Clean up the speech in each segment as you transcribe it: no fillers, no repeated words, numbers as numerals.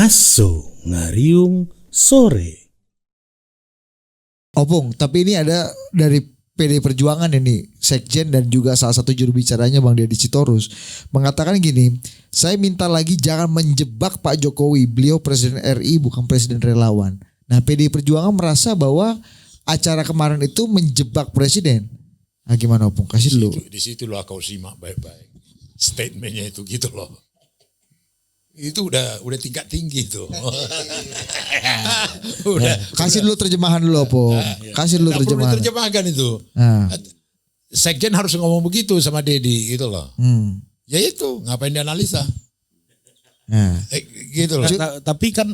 Ngaso Ngariung Sore. Opung, tapi ini ada dari PD Perjuangan ini, Sekjen dan juga salah satu juru bicaranya Bang Deddy Sitorus mengatakan gini, saya minta lagi jangan menjebak Pak Jokowi, beliau Presiden RI bukan Presiden relawan. Nah PD Perjuangan merasa bahwa acara kemarin itu menjebak Presiden. Nah gimana Opung, kasih dulu. Di situ loh kau simak baik-baik. Statementnya itu gitu loh. Itu udah tingkat tinggi tuh. Kasih dulu terjemahan dulu Opung. Kasih dulu terjemahan. Perlu diterjemahkan itu. Sekjen harus ngomong begitu sama Deddy gitu loh. Ya itu, ngapain dianalisa? Gitu loh. Tapi kan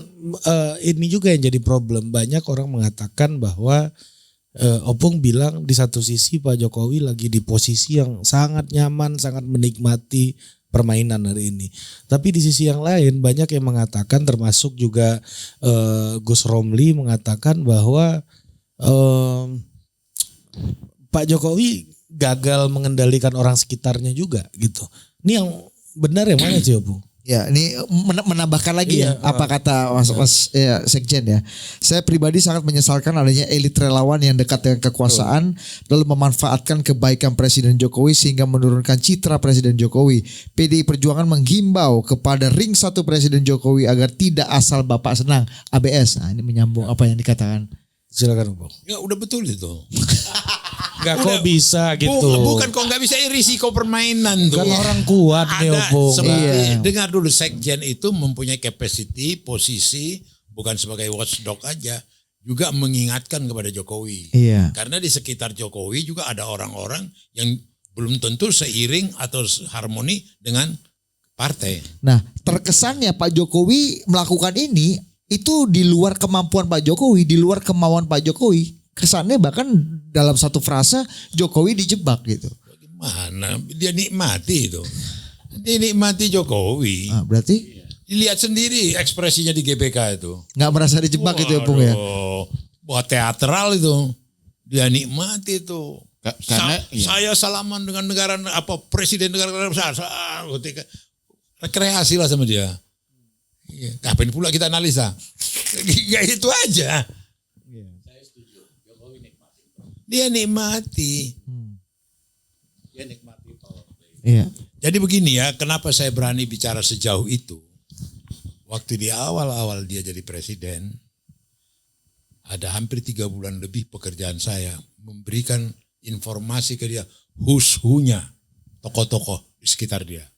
ini juga yang jadi problem. Banyak orang mengatakan bahwa Opung bilang di satu sisi Pak Jokowi lagi di posisi yang sangat nyaman, sangat menikmati permainan hari ini. Tapi di sisi yang lain banyak yang mengatakan, termasuk juga Gus Romli mengatakan bahwa Pak Jokowi gagal mengendalikan orang sekitarnya juga gitu. Ini yang benar yang mana sih Opung? Ya, ini menambahkan lagi ya apa kata Mas Sekjen ya. Saya pribadi sangat menyesalkan adanya elit relawan yang dekat dengan kekuasaan lalu memanfaatkan kebaikan Presiden Jokowi sehingga menurunkan citra Presiden Jokowi. PDI Perjuangan menghimbau kepada ring satu Presiden Jokowi agar tidak asal Bapak senang ABS. Nah, ini menyambung apa yang dikatakan. Silakan Opung. Ya udah betul itu. Gak kok bisa gitu. Bukan kok nggak bisa, risiko permainan tuh. Kan orang kuat nih Opung. Dengar dulu, Sekjen itu mempunyai capacity, posisi bukan sebagai watchdog aja, juga mengingatkan kepada Jokowi. Iya. Karena di sekitar Jokowi juga ada orang-orang yang belum tentu seiring atau harmoni dengan partai. Nah, terkesannya Pak Jokowi melakukan ini itu di luar kemampuan Pak Jokowi, di luar kemauan Pak Jokowi. Kesannya bahkan dalam satu frase Jokowi dijebak gitu. Gimana? Dia nikmati itu. Dia nikmati Jokowi. Nah, berarti Lihat sendiri ekspresinya di GBK itu. nggak merasa dijebak gitu ya Bung ya? Buat teatral itu. Dia nikmati itu. Karena Saya salaman dengan negara apa presiden negara besar. Rekreasi lah sama dia. Ngapain pula kita analisa? Gak itu aja. Dia nikmati. Dia nikmati power play. Iya. Jadi begini ya, kenapa saya berani bicara sejauh itu? Waktu di awal-awal dia jadi presiden, ada hampir 3 bulan lebih pekerjaan saya memberikan informasi ke dia, who's-who-nya, tokoh-tokoh di sekitar dia.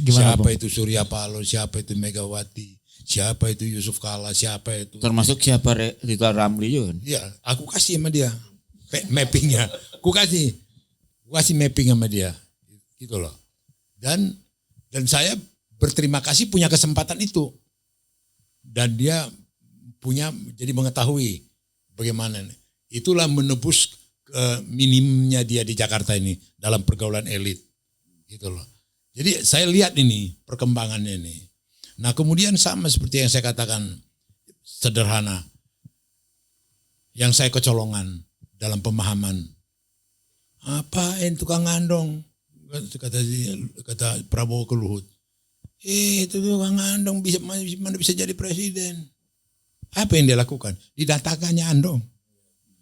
Gimana, Siapa Bung? itu Surya Paloh, siapa itu Megawati, siapa itu Yusuf Kala, siapa itu. termasuk siapa Ridwan Ramli juga. Ya, aku kasih sama dia mappingnya. Aku kasih mapping sama dia, gitu loh. Dan saya berterima kasih punya kesempatan itu. Dan dia jadi mengetahui bagaimana. Itulah menebus minimnya dia di Jakarta ini dalam pergaulan elit, gitu loh. Jadi saya lihat ini perkembangannya ini. Nah kemudian sama seperti yang saya katakan, sederhana, yang saya kecolongan dalam pemahaman. Apain tukang ngandong? Kata Prabowo ke Luhut. Itu tukang ngandong mana bisa jadi presiden? Apa yang dia lakukan? Didatakannya andong.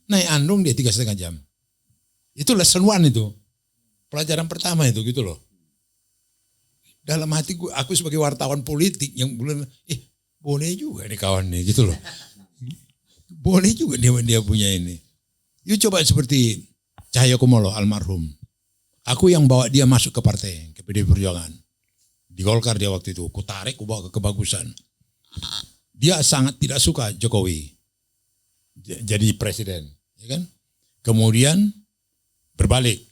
Naik andong dia 3,5 jam. Itu lesson 1 itu. Pelajaran pertama itu gitu loh. Dalam hati aku sebagai wartawan politik yang bilang, boleh juga nih kawan nih gitu loh. Boleh juga dia punya ini. You coba seperti Cahyokumolo almarhum. Aku yang bawa dia masuk ke partai, ke PD Perjuangan. Di Golkar dia waktu itu, aku tarik, aku bawa ke kebagusan. Dia sangat tidak suka Jokowi jadi presiden, ya kan? Kemudian berbalik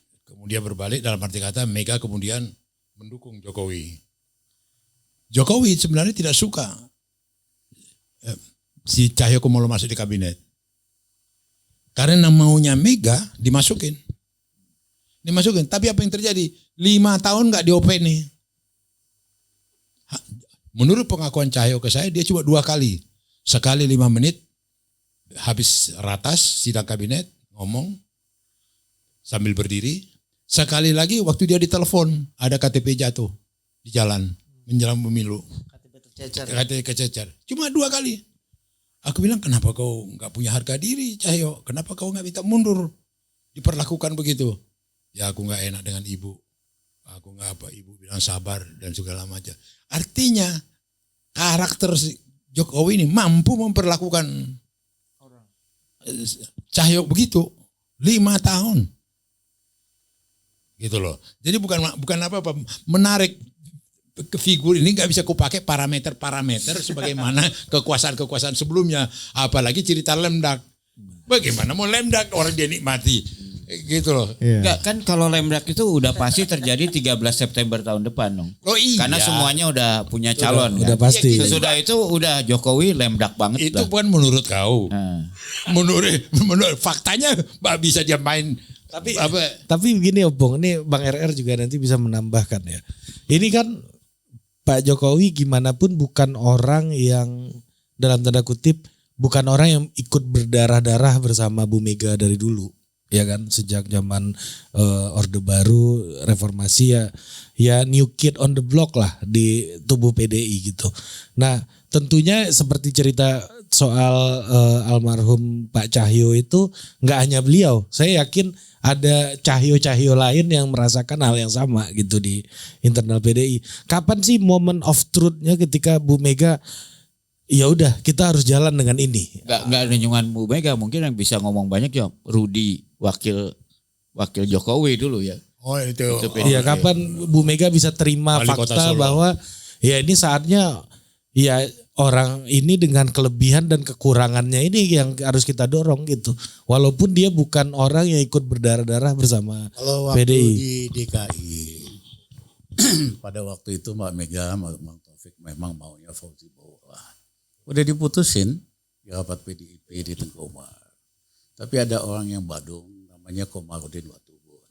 dalam arti kata Mega kemudian mendukung Jokowi. Jokowi sebenarnya tidak suka si Cahyokumolo masuk di kabinet. Karena maunya Mega dimasukin. Tapi apa yang terjadi? 5 tahun gak diopen nih. Menurut pengakuan Cahyo ke saya, dia cuma 2 kali. Sekali 5 menit, habis ratas sidang kabinet, ngomong sambil berdiri. Sekali lagi waktu dia ditelepon, ada KTP jatuh di jalan menjelang pemilu. Katanya kececer. Cuma 2 kali. Aku bilang, kenapa kau nggak punya harga diri, Cahyo? Kenapa kau nggak minta mundur? Diperlakukan begitu. Ya aku nggak enak dengan ibu. Aku nggak apa. Ibu bilang sabar dan segala macam. Artinya karakter Jokowi ini mampu memperlakukan Cahyo begitu 5 tahun. Gitu loh. Jadi bukan apa-apa, menarik ke figur ini nggak bisa kupakai parameter sebagaimana kekuasaan sebelumnya, apalagi cerita Lemdak. Bagaimana mau Lemdak orang dia nikmati, gitu loh. Enggak kan kalau Lemdak itu udah pasti terjadi 13 September tahun depan dong. Oh iya. Karena semuanya udah punya calon. Udah kan? pasti. Sesudah itu udah Jokowi Lemdak banget Itu lah. bukan menurut kau. Nah. Menurut faktanya bisa dia main. Tapi begini Opung, ini Bang RR juga nanti bisa menambahkan ya. Ini kan Pak Jokowi gimana pun bukan orang yang dalam tanda kutip bukan orang yang ikut berdarah-darah bersama Bu Mega dari dulu, ya kan, sejak zaman Orde Baru, reformasi ya new kid on the block lah di tubuh PDI gitu. Nah tentunya seperti cerita soal almarhum Pak Cahyo itu nggak hanya beliau, saya yakin ada Cahyo-Cahyo lain yang merasakan hal yang sama gitu di internal PDI. Kapan sih moment of truth-nya ketika Bu Mega ya udah kita harus jalan dengan ini? Enggak nyungan Bu Mega, mungkin yang bisa ngomong banyak ya Rudi wakil Jokowi dulu ya. Oh itu. Iya, kapan Bu Mega bisa terima Wali Kota fakta Solo. bahwa ya ini saatnya ya orang ini dengan kelebihan dan kekurangannya ini yang harus kita dorong gitu. Walaupun dia bukan orang yang ikut berdarah-darah bersama Kalau waktu PDI. di DKI pada waktu itu Mbak Mega, Bang Taufik memang maunya Fauzi Bowo lah. Udah diputusin di rapat PDIP di Tengku Umar. Tapi ada orang yang Badung namanya Komarudin Watubun.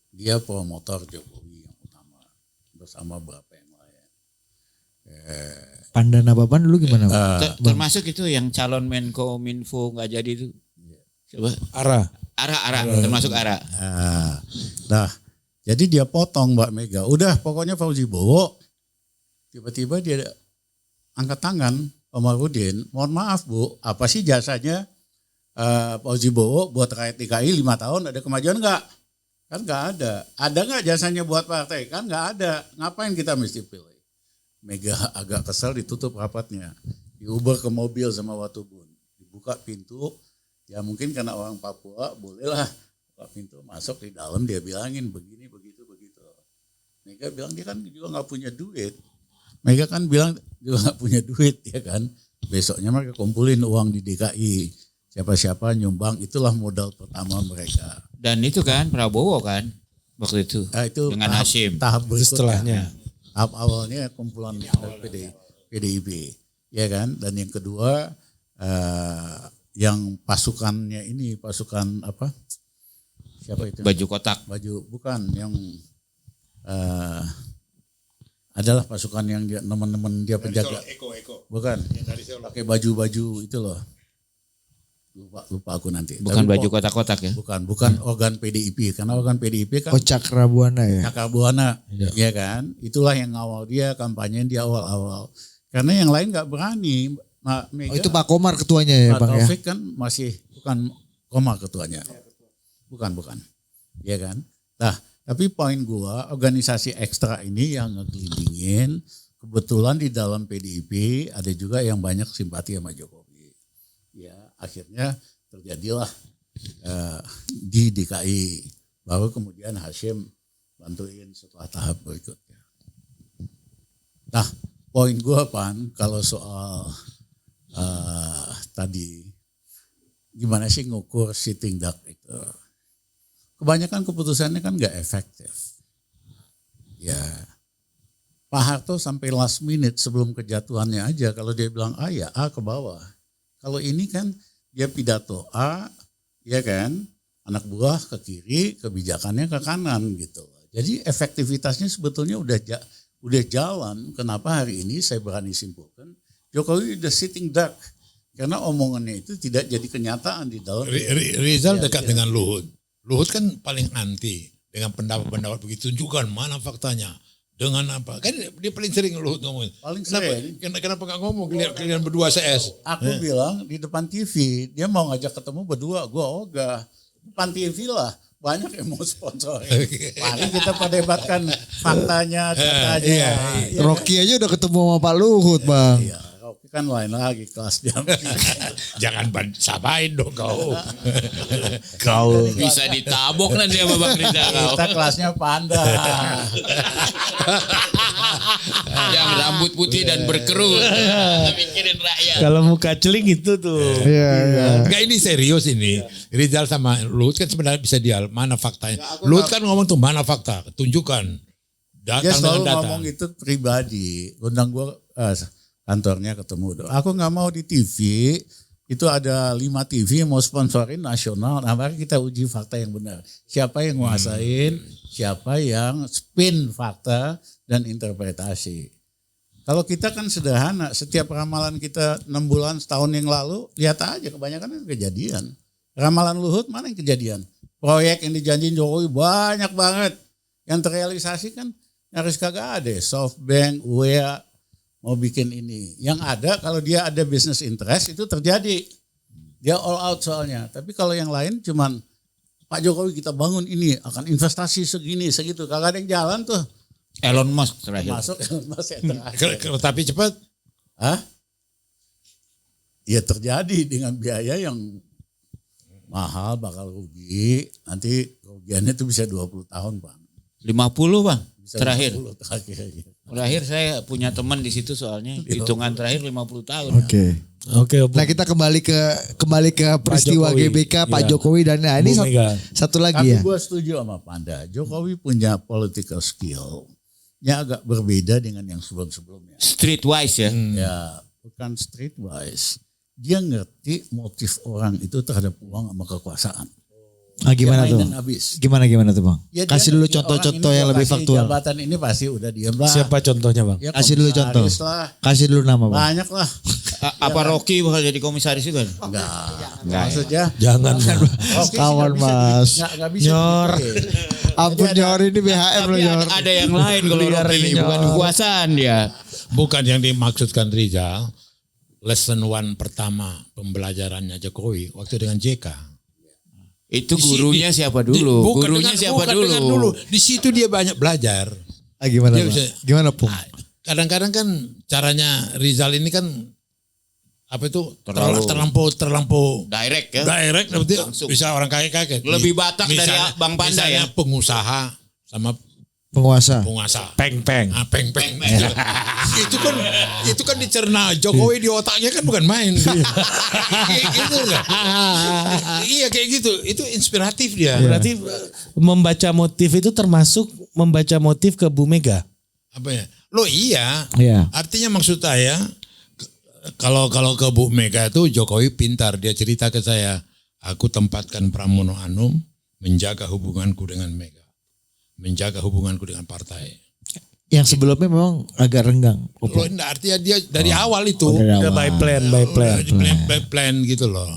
Dia promotor Jokowi yang utama bersama beberapa yang lain. Pandana Baban dulu gimana? Termasuk itu yang calon Menko Minfo nggak jadi itu. Coba. Ara. Ara termasuk Ara. Nah, jadi dia potong Mbak Mega. Udah pokoknya Fauzi Bowo. Tiba-tiba dia angkat tangan Komarudin. Mohon maaf Bu, apa sih jasanya Fauzi Bowo buat rakyat DKI 5 tahun, ada kemajuan enggak? Kan enggak ada. Ada enggak jasanya buat partai? Kan enggak ada. Ngapain kita mesti pilih? Mega agak kesal, ditutup rapatnya. Diuber ke mobil sama Watubun. Dibuka pintu. Ya mungkin karena orang Papua bolehlah buka pintu, masuk di dalam, dia bilangin begini, begitu. Mega bilang dia kan juga nggak punya duit. Mega kan bilang juga nggak punya duit ya kan. Besoknya mereka kumpulin uang di DKI. Siapa-siapa nyumbang, itulah modal pertama mereka. Dan itu kan Prabowo kan waktu itu. Nah, itu dengan Hasyim. tahap berikutnya. Setelahnya. Tahap awalnya kumpulan PDIP, ya kan. Dan yang kedua yang pasukannya ini, pasukan apa? Siapa itu? Baju kotak. Baju bukan yang adalah pasukan yang dia teman-teman dia penjaga. Eko. Bukan. Pakai baju-baju itu loh. Lupa aku nanti. Bukan Tapi baju kotak-kotak ya. Bukan organ PDIP, karena organ PDIP kan Cakra Buana ya. Cakra Buana, ya kan? Itulah yang ngawal dia, kampanye dia awal-awal. Karena yang lain nggak berani. Mega, Itu Pak Komar ketuanya ya Pak Bang ya. Taufik kan masih bukan Komar ketuanya. Bukan. Ya kan? Nah, tapi poin gua, organisasi ekstra ini yang ngegelindingin, kebetulan di dalam PDIP ada juga yang banyak simpati sama Jokowi. Ya, akhirnya terjadilah di DKI. Baru kemudian Hasyim bantuin setelah tahap berikutnya. Nah, poin gue Pan, kalau soal tadi gimana sih ngukur sitting duck itu? Kebanyakan keputusannya kan gak efektif. Ya, Pak Harto sampai last minute sebelum kejatuhannya aja, kalau dia bilang A ya A ke bawah. Kalau ini kan dia pidato A, ya kan, anak buah ke kiri, kebijakannya ke kanan gitu. Jadi efektivitasnya sebetulnya udah jalan. Kenapa hari ini saya berani simpulkan Jokowi udah sitting duck. Karena omongannya itu tidak jadi kenyataan di dalam. Rizal dekat dengan Luhut. Luhut kan paling anti dengan pendapat-pendapat begitu. Tunjukkan mana faktanya. Dengan apa? Kan dia paling sering Luhut ngomong. Paling Kenapa, sering. kenapa gak ngomong kalian berdua CS? Aku bilang di depan TV, dia mau ngajak ketemu berdua, gue ogah. Depan TV lah, banyak yang mau sponsor. Paling kita perdebatkan faktanya, datanya. Rocky aja udah ketemu sama Pak Luhut, Bang. Iya, Rocky kan lain lagi kelas dia. Jangan samain dong kau. Bisa ditabok nanti sama Bang Rizal. Kita kelasnya panda. Yang rambut putih dan berkerut. Mikirin rakyat. Kalau muka celing itu tuh. Iya, iya. Enggak, ini serius ini. Rizal sama Luhut kan sebenarnya bisa dial. Mana faktanya? Luhut kan ngomong tuh mana fakta? Tunjukkan. Dia Datang selalu dengan data. ngomong itu pribadi. Undang gue kantornya ketemu. Aku nggak mau di TV. Itu ada 5 TV yang mau sponsorin nasional. Nah, mari kita uji fakta yang benar. Siapa yang nguasain, siapa yang spin fakta dan interpretasi. Kalau kita kan sederhana, setiap ramalan kita 6 bulan, setahun yang lalu, lihat aja kebanyakan kan kejadian. Ramalan Luhut mana yang kejadian? Proyek yang dijanjiin Jokowi banyak banget. Yang terrealisasi kan nyaris kagak ada. SoftBank, UEA, mau bikin ini. Yang ada kalau dia ada business interest itu terjadi. Dia all out soalnya. Tapi kalau yang lain cuman Pak Jokowi kita bangun ini akan investasi segini segitu. Kagak ada yang jalan tuh. Elon Musk terakhir. Masuk Elon Musk yang terakhir. Tapi cepat. Hah? Ya terjadi dengan biaya yang mahal bakal rugi. Nanti kerugiannya itu bisa 20 tahun Bang. 50 Bang. Bisa Terakhir. 20 terakhir. Terakhir saya punya teman di situ soalnya hitungan terakhir 50 tahun. Oke. Nah, kita kembali ke peristiwa Jokowi. GBK Pak Iya. Jokowi dan nah, ini Bu Mega. satu lagi Tapi ya. gue setuju sama Panda. Jokowi punya political skill yang agak berbeda dengan yang sebelum-sebelumnya. Streetwise ya. Ya, bukan streetwise. Dia ngerti motif orang itu terhadap uang sama kekuasaan. Ah, gimana Dia tuh? mainin habis. Gimana tuh Bang? Ya, dia Kasih dulu ngerti contoh-contoh orang ini yang gua lebih kasih faktual. Jabatan ini pasti udah diem lah. Siapa contohnya Bang? Ya, Kasih dulu contoh. komisaris lah. Kasih dulu nama Bang. Banyak lah. Apa Rocky bakal jadi komisaris juga? Enggak. Maksudnya Jangan. Rocky sih Kawan, nggak bisa Mas. nggak bisa Nyor. dipilih. Ampun Nyor, ini BHM loh Tapi Nyor. ada yang lain kalau Rocky bukan kekuasaan dia. Bukan yang dimaksudkan Rizal. Lesson 1 pertama pembelajarannya Jokowi waktu dengan JK. Itu gurunya siapa dulu? Gurunya siapa dulu? Dengar dulu. Di situ dia banyak belajar. Ah, gimana Dia Bang? bisa- Gimana Pung? Kadang-kadang kan caranya Rizal ini kan apa itu Terlalu- terlampau Direct ya. direct, berarti Langsung. bisa orang kaget. Lebih Batak dari Bang Panda misalnya ya. pengusaha sama Penguasa. penguasa. Peng-peng. Peng-peng. itu kan dicerna Jokowi di otaknya kan bukan main. Kayak gitu enggak? Iya kayak gitu. Itu inspiratif dia. Berarti membaca motif itu termasuk membaca motif ke Bu Mega. Apa ya? Lo iya. Iya. Artinya maksud saya kalau ke Bu Mega itu Jokowi pintar, dia cerita ke saya, aku tempatkan Pramono Anung menjaga hubunganku dengan Mega, menjaga hubunganku dengan partai. Yang sebelumnya memang agak renggang. Lo enggak, artinya dia dari awal itu dari awal. Ya, by plan, by plan. plan gitu loh.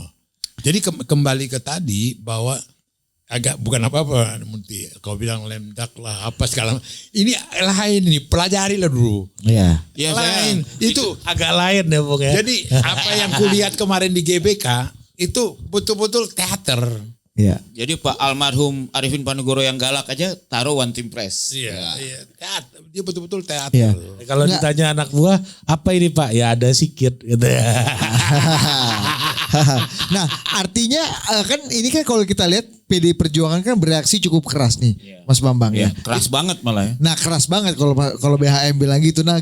Jadi kembali ke tadi bahwa agak bukan apa-apa, Munti. Kau bilang lemdak lah apa segala. Ini lain ini, pelajari lah dulu. Iya. Ya Lain. Itu Agak lain ya Bung ya. jadi apa yang kulihat kemarin di GBK itu betul-betul teater. Iya. Jadi Pak almarhum Arifin Panegoro yang galak aja taruh One Team Press. Iya, teater. Dia betul-betul teater. Iya. Kalau ditanya anak buah, apa ini Pak? Ya ada sikit gitu ya. Nah, artinya kan ini kan kalau kita lihat PDI Perjuangan kan bereaksi cukup keras nih, Mas Bambang ya. Keras banget malah ya. Nah, keras banget kalau BHM bilang gitu. Nah,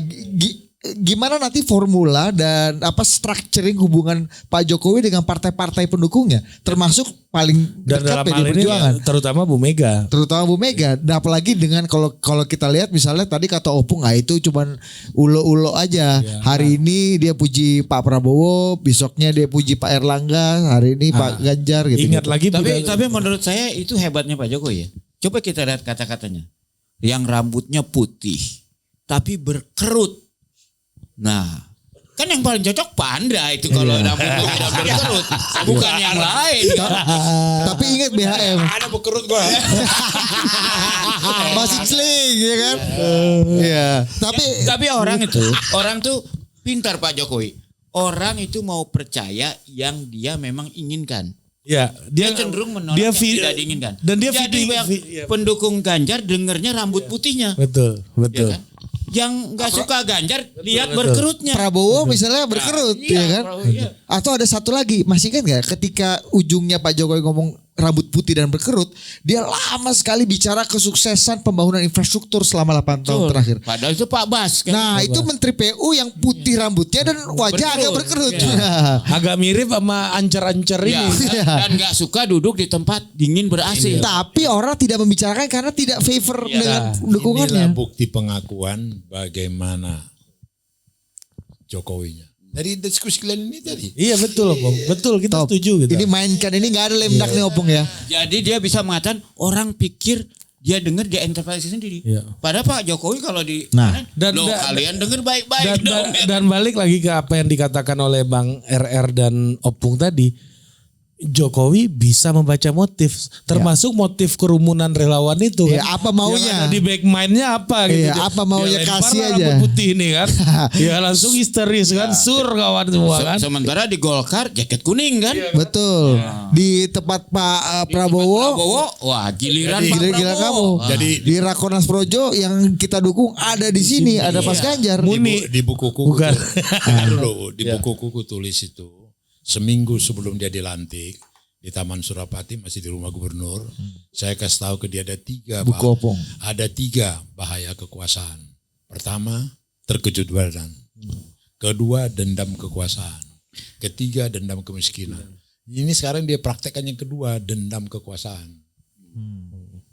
gimana nanti formula dan apa structuring hubungan Pak Jokowi dengan partai-partai pendukungnya, termasuk paling Dan dekat dalam PDI hal ini Perjuangan. terutama Bu Mega. Terutama Bu Mega. Nah, apalagi dengan kalau kita lihat misalnya tadi kata Opung, itu cuman ulo-ulo aja. Hari ini dia puji Pak Prabowo, besoknya dia puji Pak Erlangga, hari ini Pak Ganjar gitu. Ingat lagi Tapi menurut saya itu hebatnya Pak Jokowi ya. Coba kita lihat kata-katanya. Yang rambutnya putih tapi berkerut. Nah, Kan yang paling cocok Panda itu kalau rambut putih dan berkerut, bukan yang lain. Kan? Tapi ingat BHM. Ada berkerut gua. Masih celing ya kan? Iya. Tapi orang tuh pintar Pak Jokowi. Orang itu mau percaya yang dia memang inginkan. Ya, Dia cenderung menolak yang tidak diinginkan. Dan dia jadi pendukung Ganjar dengernya rambut putihnya. Betul. Ya kan? Yang nggak suka Ganjar lihat berkerutnya. Prabowo misalnya berkerut, ya kan? Iya. Atau ada satu lagi, masih ingat nggak? Ketika ujungnya Pak Jokowi ngomong rambut putih dan berkerut, dia lama sekali bicara kesuksesan pembangunan infrastruktur selama 8 tahun terakhir. Padahal itu Pak Bas kan. Nah, itu Menteri PU yang putih rambutnya dan wajah agak berkerut. Nah, agak mirip sama ancer-ancer Ya, ini. dan nggak suka duduk di tempat dingin ber-AC. Tapi orang tidak membicarakan karena tidak favor dengan Inilah dukungannya. bukti pengakuan bagaimana Jokowinya. Dari diskusi kalian ini tadi. Iya betul, Bang. Betul, kita Top. setuju gitu. Ini mainkan, ini nggak ada lemdak nih Opung ya. Jadi dia bisa mengatakan orang pikir dia dengar dia interpretasi sendiri. Iya. Padahal Pak Jokowi kalau di Nah, loh, kalian dengar baik-baik dan, dong. dan balik lagi ke apa yang dikatakan oleh Bang RR dan Opung tadi. Jokowi bisa membaca motif, termasuk motif kerumunan relawan itu Iya, kan. apa maunya? Yang ada di back mind-nya apa gitu. Iya, apa maunya, Dia lempar kasih lah aja. rambut putih ini kan. Ya langsung histeris kan, sur kawan semua kan. Sementara di Golkar jaket kuning kan. Betul. Di tempat Pak Prabowo, Wah giliran Pak gila-gila kamu. Prabowo. Jadi Di Rakornas Projo yang kita dukung ada di sini, ada Mas Ganjar. di buku kuku Bukan. dulu di buku kuku tulis itu seminggu sebelum dia dilantik di Taman Surapati masih di rumah gubernur, saya kasih tahu ke dia ada Buku Opung. ada 3 bahaya kekuasaan. Pertama, terkejut badan. Kedua, dendam kekuasaan. Ketiga, dendam kemiskinan. Ini sekarang dia praktekkan yang kedua, dendam kekuasaan.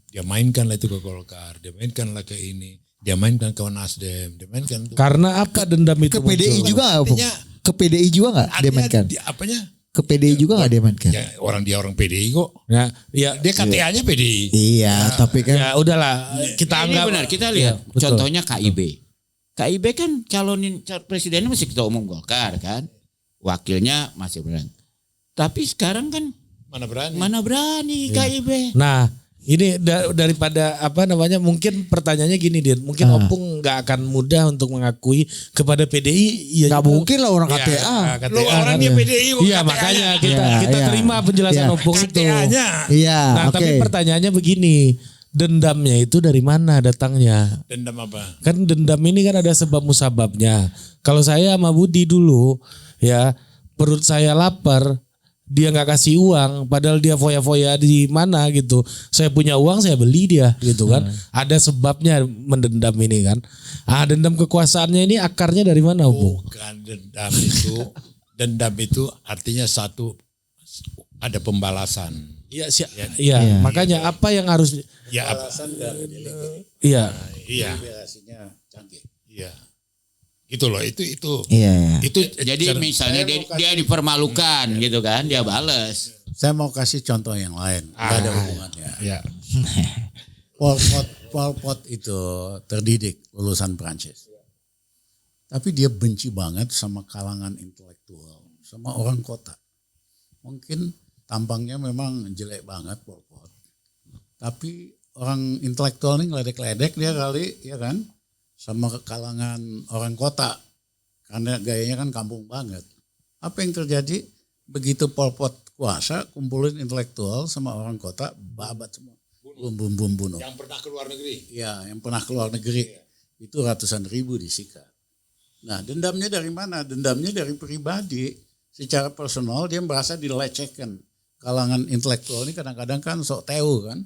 Dia mainkanlah itu ke Golkar, dia mainkanlah ke ini, dia mainkan ke Nasdem, dia mainkan itu. Karena apa dendam itu Ke PDI muncul? juga nggak, Opung? Artinya- Ke PDI juga nggak dia mainkan? Apanya? Ke PDI juga nggak dia mainkan? Ya, dia orang PDI kok. Ya, ya, Dia KTA-nya PDI. Iya, tapi kan ya udahlah kita Ini anggap benar kita lihat. Ya, betul. Contohnya KIB. KIB kan calonin presidennya masih ketua umum Golkar kan. Wakilnya masih berani. Tapi sekarang kan mana berani KIB. Nah, ini daripada apa namanya, mungkin pertanyaannya gini Dir, mungkin Opung nggak akan mudah untuk mengakui kepada PDI. nggak juga- mungkin lah orang Ya, KTA. Lu orangnya kan. PDI kok Iya KTA-nya. makanya kita Iya. terima penjelasan Iya. Opung itu. KTA-nya. Iya, Nah oke. tapi pertanyaannya begini, dendamnya itu dari mana datangnya? Dendam apa? Kan dendam ini kan ada sebab musababnya. Kalau saya sama Budi dulu ya, perut saya lapar, dia nggak kasih uang, padahal dia foya-foya di mana gitu. Saya punya uang, saya beli dia gitu kan. Ada sebabnya mendendam ini kan. Ah, dendam kekuasaannya ini akarnya dari mana, Bu? Bukan dendam itu. Dendam itu artinya satu, ada pembalasan. Iya, iya. Makanya apa yang harus Ya, iya. iya, iya. Gitu loh, itu Iya. itu Jadi misalnya dia dipermalukan gitu kan, dia bales. Saya mau kasih contoh yang lain, nggak ada hubungannya. ya. Pol Pot itu terdidik lulusan Prancis. Tapi dia benci banget sama kalangan intelektual, sama orang kota. Mungkin tampangnya memang jelek banget Pol Pot. Tapi orang intelektual ini ngeledek-ledek dia kali, ya kan? Sama kalangan orang kota. Karena gayanya kan kampung banget. Apa yang terjadi? Begitu Pol Pot kuasa, kumpulin intelektual sama orang kota, babat semua. Bunuh. Yang pernah ke luar negeri. Ya, yang pernah keluar negeri. Itu ratusan ribu disikat. Nah, dendamnya dari mana? Dendamnya dari pribadi. Secara personal dia merasa dilecehkan. Kalangan intelektual ini kadang-kadang kan sok tahu kan.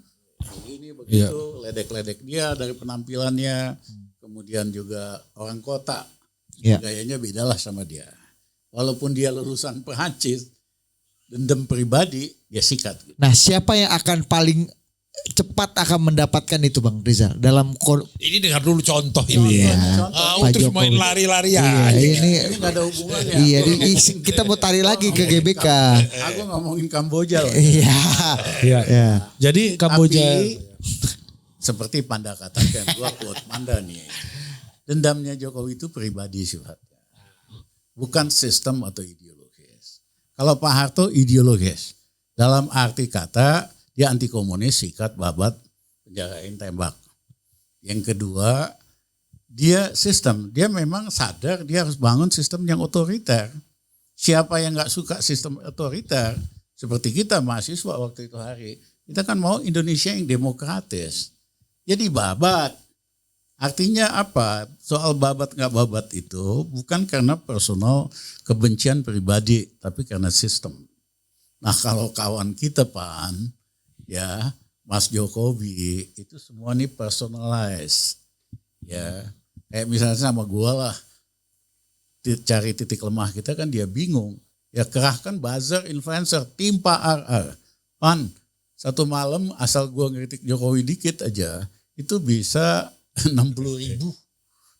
Ini begitu, ledek-ledek dia dari penampilannya. Kemudian juga orang kota. Ya. Gayanya bedalah sama dia. Walaupun dia lulusan Perancis, dendam pribadi dia sikat. Nah, siapa yang akan paling cepat akan mendapatkan itu Bang Rizal dalam Ini dengar dulu contoh ini. Pak Terus main Jokowi. lari-lari Iya, aja. ini Ini nggak ada hubungannya. iya kita mau tarik lagi ke GBK. Aku ngomongin Kamboja loh. Iya. Iya. Ya. Jadi Kamboja Tapi seperti Panda katakan, gua quote Panda nih. Dendamnya Jokowi itu pribadi sifatnya. bukan sistem atau ideologis. Kalau Pak Harto ideologis, dalam arti kata dia anti komunis, sikat, babat, penjarain, tembak. Yang kedua, dia sistem, dia memang sadar dia harus bangun sistem yang otoriter. Siapa yang nggak suka sistem otoriter, seperti kita mahasiswa waktu itu hari, kita kan mau Indonesia yang demokratis. Jadi babat. Artinya apa? Soal babat nggak babat itu bukan karena personal kebencian pribadi, tapi karena sistem. Nah kalau kawan kita Pan, ya Mas Jokowi itu semua nih personalized. Ya, kayak misalnya sama gua lah, cari titik lemah kita kan dia bingung. Ya kerahkan buzzer influencer, timpa RR. Pan, satu malam asal gua ngeritik Jokowi dikit aja, itu bisa 60.000.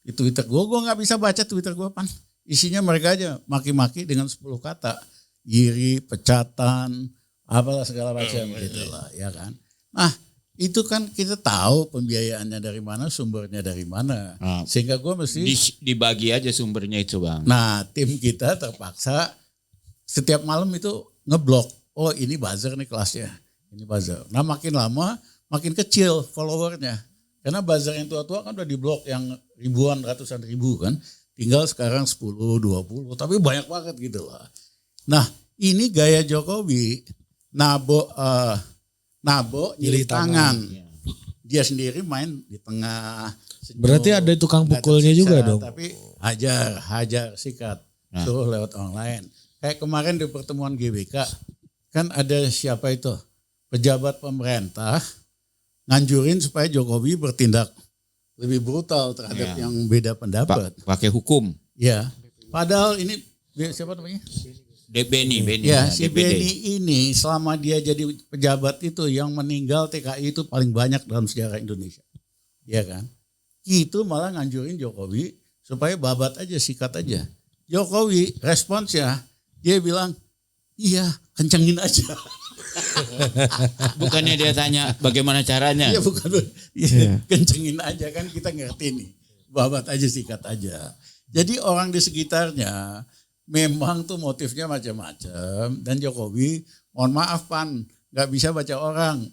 Di Twitter gua nggak bisa baca Twitter gua Pan. Isinya mereka aja maki-maki dengan 10 kata. Iri, pecatan, apalah segala macam gitu lah, ya kan. Nah, itu kan kita tahu pembiayaannya dari mana, sumbernya dari mana. Sehingga gue mesti dibagi aja sumbernya itu Bang. Nah, tim kita terpaksa setiap malam itu ngeblok. Oh, ini buzzer nih kelasnya. Ini buzzer. Nah, makin lama makin kecil followernya. Karena buzzer yang tua-tua kan udah diblok yang ribuan, ratusan ribu kan. Tinggal sekarang 10, 20, tapi banyak banget gitu lah. Nah, ini gaya Jokowi. Nabo nyilih tangan. Dia sendiri main di tengah. Senyum, Berarti ada tukang pukulnya juga dong. Tapi hajar sikat. Suruh lewat online. Kayak kemarin di pertemuan GBK. Kan ada siapa itu? Pejabat pemerintah nganjurin supaya Jokowi bertindak lebih brutal terhadap yang beda pendapat. Pakai hukum. Ya. Padahal ini siapa namanya? Beni. Ya, si Beni ini selama dia jadi pejabat itu yang meninggal TKI itu paling banyak dalam sejarah Indonesia. Ya kan? Itu malah nganjurin Jokowi supaya babat aja, sikat aja. Jokowi responsnya, dia bilang, iya kencengin aja. Bukannya dia tanya bagaimana caranya. Iya bukan, kencengin aja kan kita ngerti nih. Babat aja, sikat aja. Jadi orang di sekitarnya memang tuh motifnya macam-macam. Dan Jokowi, mohon maaf Pan, gak bisa baca orang.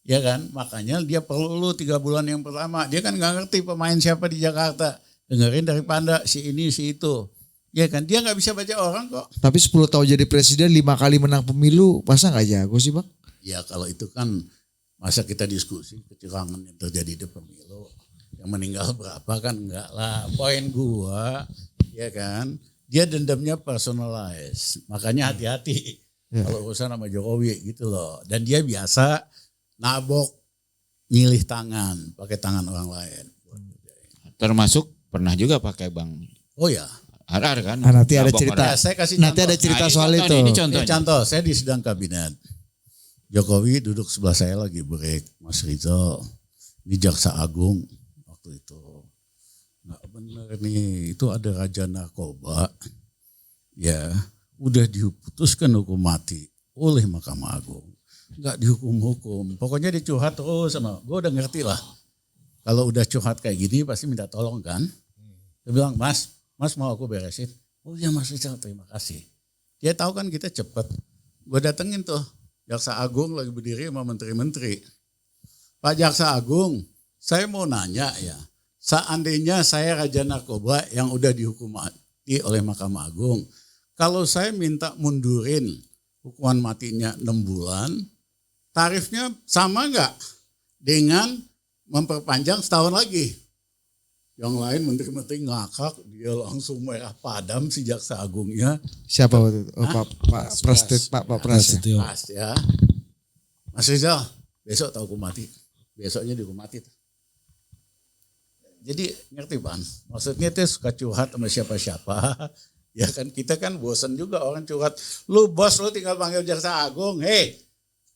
Ya kan, makanya dia perlu 3 bulan yang pertama. Dia kan gak ngerti pemain siapa di Jakarta. Dengerin dari Panda, si ini, si itu. Ya kan, dia gak bisa baca orang kok. Tapi 10 tahun jadi presiden 5 kali menang pemilu, masa gak jago sih Bang? Ya kalau itu kan masa kita diskusi kecurangan yang terjadi di pemilu. Yang meninggal berapa kan enggak lah. Poin gua, ya kan, dia dendamnya personalized. Makanya hati-hati kalau urusan sama Jokowi gitu loh. Dan dia biasa nabok, nyilih tangan, pakai tangan orang lain. Termasuk pernah juga pakai Bang. Oh ya. RR kan. Nanti ada cerita. Ya, saya kasih Nanti ada cerita soal itu. Ini contoh, saya di sidang kabinet. Jokowi duduk sebelah saya lagi break, Mas Rizal. Ini Jaksa Agung waktu itu. Nggak benar nih, itu ada Raja Narkoba. Ya, udah diputuskan hukum mati oleh Mahkamah Agung. Nggak dihukum-hukum. Pokoknya dicurhat terus sama. Gue udah ngerti lah. Kalau udah curhat kayak gini pasti minta tolong kan. Dia bilang, Mas mau aku beresin. Oh iya Mas Rizal, terima kasih. Dia tahu kan kita cepet. Gue datengin tuh. Jaksa Agung lagi berdiri sama menteri-menteri. Pak Jaksa Agung, saya mau nanya ya. Seandainya saya Raja Narkoba yang udah dihukum mati oleh Mahkamah Agung. Kalau saya minta mundurin hukuman matinya 6 bulan. Tarifnya sama enggak dengan memperpanjang setahun lagi? Yang lain menteri-menteri ngakak, dia langsung merah padam si Jaksa Agungnya. Siapa waktu itu? Oh, Pak Pras. Pas ya. Mas Rizal, besok tahu hukum mati. Besoknya dihukum mati. Jadi ngerti Pan, maksudnya itu suka curhat sama siapa-siapa. Ya kan kita kan bosan juga orang curhat. Lu bos lu tinggal panggil Jaksa Agung. Hei,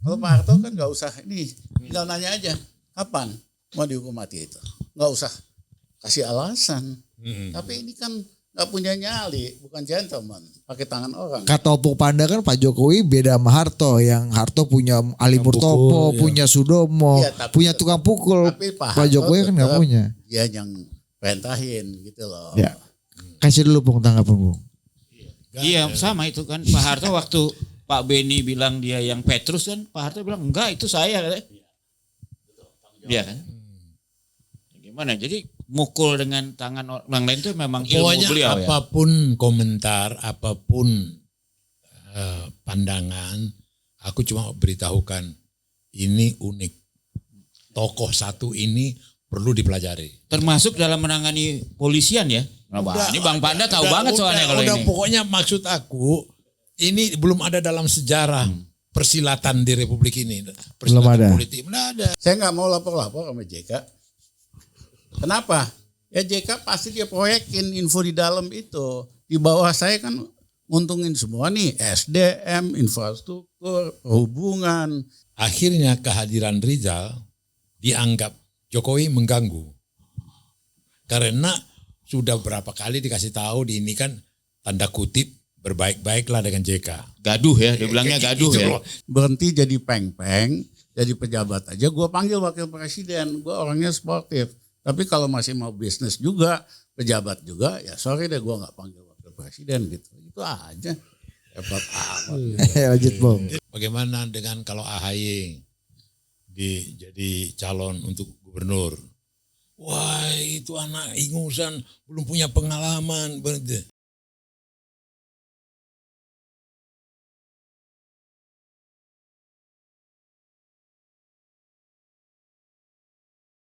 kalau Pak Harto kan gak usah ini. Tinggal nanya aja, kapan mau dihukum mati itu? Gak usah kasih alasan. Tapi ini kan gak punya nyali, bukan gentleman. Pakai tangan orang. Kata Opung Panda kan Pak Jokowi beda sama Harto. Yang Harto punya Ali Murtopo, punya Sudomo, ya, punya tukang pukul. Tapi Pak Jokowi kan gak punya. Dia yang perintahin gitu loh. Ya. Kasih dulu Bung tanggapan Bung. Iya sama itu kan Pak Harto waktu Pak Beni bilang dia yang Petrus kan Pak Harto bilang enggak itu saya. Iya kan? Gimana? Jadi mukul dengan tangan orang lain itu memang ilmu Pokoknya beliau ya. apapun komentar, apapun pandangan, aku cuma beritahukan ini unik. Tokoh satu ini perlu dipelajari. Termasuk dalam menangani polisian ya. Nah, ini Bang Panda tahu banget soalnya kalau ini. Pokoknya maksud aku ini belum ada dalam sejarah persilatan di Republik ini. Belum ada. Politik belum ada. Saya nggak mau lapor-lapor sama JK. Kenapa? Ya JK pasti dia proyekin info di dalam itu. Di bawah saya kan nguntungin semua nih. SDM, infrastruktur, hubungan. Akhirnya kehadiran Rizal dianggap Jokowi mengganggu. Karena sudah berapa kali dikasih tahu di ini kan tanda kutip berbaik-baiklah dengan JK. Gaduh ya, dia bilangnya gaduh Gitu ya. loh. Berhenti jadi peng-peng, jadi pejabat aja. Gue panggil wakil presiden, gue orangnya sportif. Tapi kalau masih mau bisnis juga, pejabat juga, ya sorry deh gue gak panggil wakil presiden gitu. Itu aja. Hebat amat. Lanjut Bang. Bagaimana dengan kalau AHY jadi calon untuk gubernur? Wah itu anak ingusan, belum punya pengalaman.